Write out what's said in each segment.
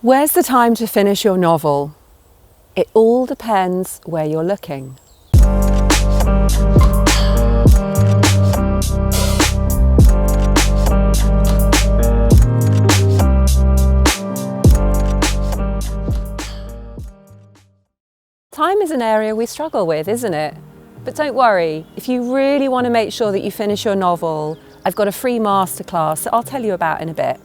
Where's the time to finish your novel? It all depends where you're looking. Time is an area we struggle with, isn't it? But don't worry, if you really want to make sure that you finish your novel, I've got a free masterclass that I'll tell you about in a bit.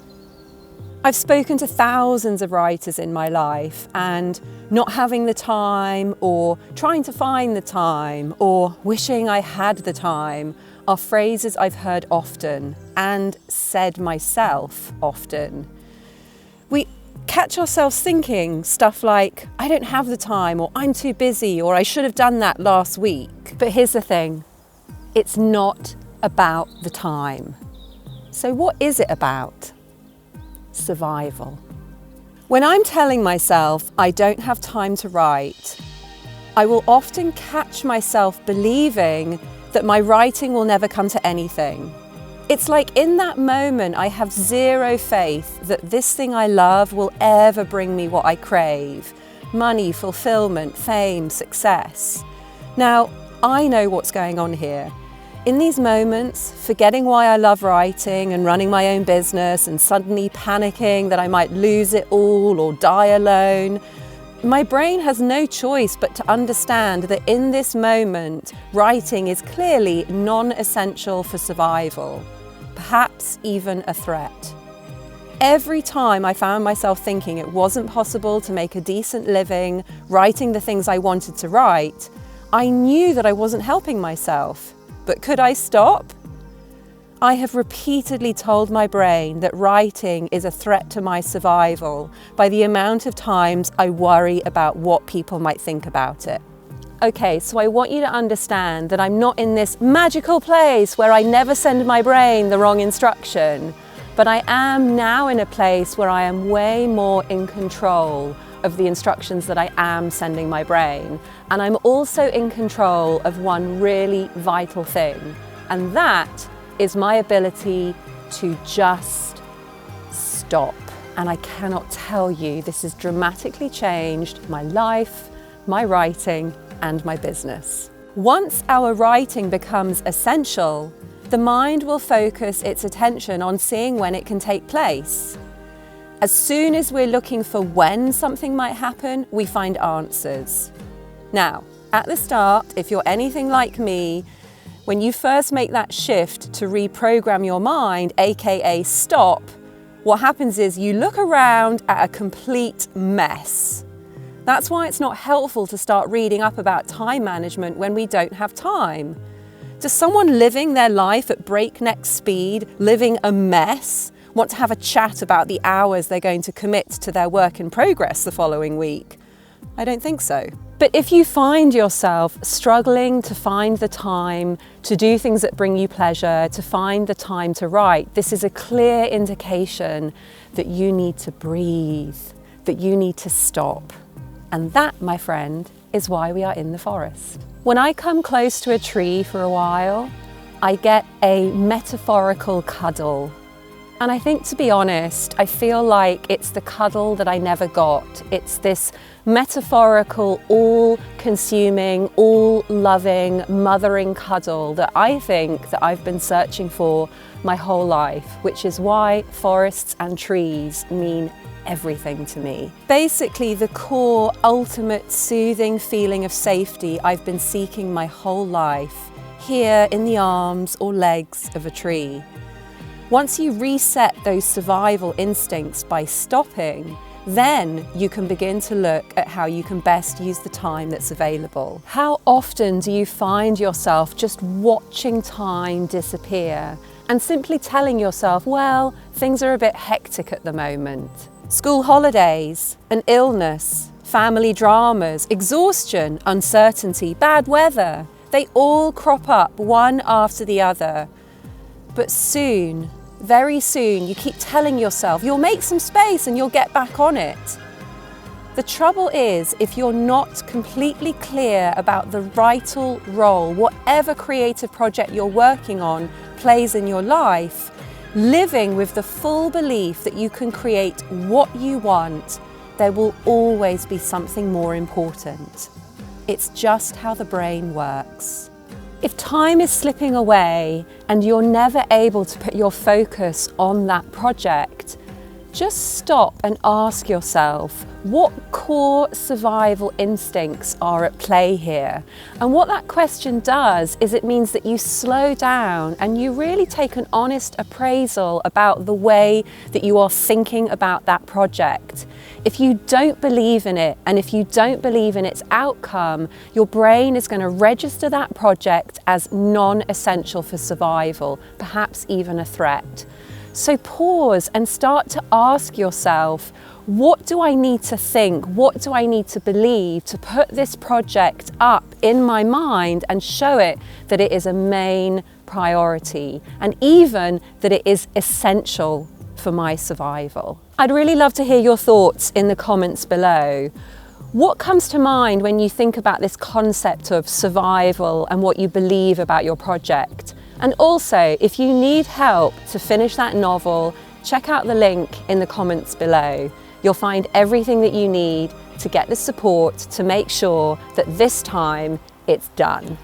I've spoken to thousands of writers in my life, and not having the time, or trying to find the time, or wishing I had the time are phrases I've heard often and said myself often. We catch ourselves thinking stuff like, I don't have the time, or I'm too busy, or I should have done that last week. But here's the thing, it's not about the time. So what is it about? Survival. When I'm telling myself I don't have time to write, I will often catch myself believing that my writing will never come to anything. It's like in that moment I have zero faith that this thing I love will ever bring me what I crave: money, fulfillment, fame, success. Now, I know what's going on here. In these moments, forgetting why I love writing and running my own business and suddenly panicking that I might lose it all or die alone, my brain has no choice but to understand that in this moment, writing is clearly non-essential for survival, perhaps even a threat. Every time I found myself thinking it wasn't possible to make a decent living writing the things I wanted to write, I knew that I wasn't helping myself. But could I stop? I have repeatedly told my brain that writing is a threat to my survival by the amount of times I worry about what people might think about it. Okay, so I want you to understand that I'm not in this magical place where I never send my brain the wrong instruction, but I am now in a place where I am way more in control of the instructions that I am sending my brain. And I'm also in control of one really vital thing, and that is my ability to just stop. And I cannot tell you, this has dramatically changed my life, my writing, and my business. Once our writing becomes essential, the mind will focus its attention on seeing when it can take place. As soon as we're looking for when something might happen, we find answers. Now, at the start, if you're anything like me, when you first make that shift to reprogram your mind, aka stop, what happens is you look around at a complete mess. That's why it's not helpful to start reading up about time management when we don't have time. Does someone living their life at breakneck speed, living a mess, want to have a chat about the hours they're going to commit to their work in progress the following week? I don't think so. But if you find yourself struggling to find the time to do things that bring you pleasure, to find the time to write, this is a clear indication that you need to breathe, that you need to stop. And that, my friend, is why we are in the forest. When I come close to a tree for a while, I get a metaphorical cuddle. And I think, to be honest, I feel like it's the cuddle that I never got. It's this metaphorical, all-consuming, all-loving, mothering cuddle that I think that I've been searching for my whole life, which is why forests and trees mean everything to me. Basically, the core, ultimate, soothing feeling of safety I've been seeking my whole life, here in the arms or legs of a tree. Once you reset those survival instincts by stopping, then you can begin to look at how you can best use the time that's available. How often do you find yourself just watching time disappear and simply telling yourself, well, things are a bit hectic at the moment? School holidays, an illness, family dramas, exhaustion, uncertainty, bad weather, they all crop up one after the other. But soon, very soon, you keep telling yourself you'll make some space and you'll get back on it. The trouble is, if you're not completely clear about the vital role whatever creative project you're working on plays in your life, living with the full belief that you can create what you want there will always be something more important. It's just how the brain works. If time is slipping away and you're never able to put your focus on that project, just stop and ask yourself what core survival instincts are at play here. And what that question does is it means that you slow down and you really take an honest appraisal about the way that you are thinking about that project. If you don't believe in it and if you don't believe in its outcome, your brain is going to register that project as non-essential for survival, perhaps even a threat. So pause and start to ask yourself, what do I need to think? What do I need to believe to put this project up in my mind and show it that it is a main priority and even that it is essential for my survival? I'd really love to hear your thoughts in the comments below. What comes to mind when you think about this concept of survival and what you believe about your project? And also, if you need help to finish that novel, check out the link in the comments below. You'll find everything that you need to get the support to make sure that this time it's done.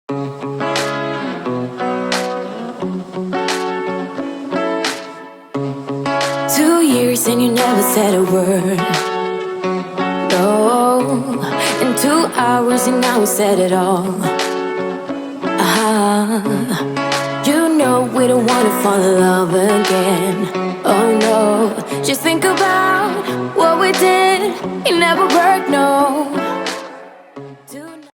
2 years and you never said a word. No, in 2 hours and now we said it all. You know we don't wanna fall in love again. Oh no, just think about what we did. It never worked, no.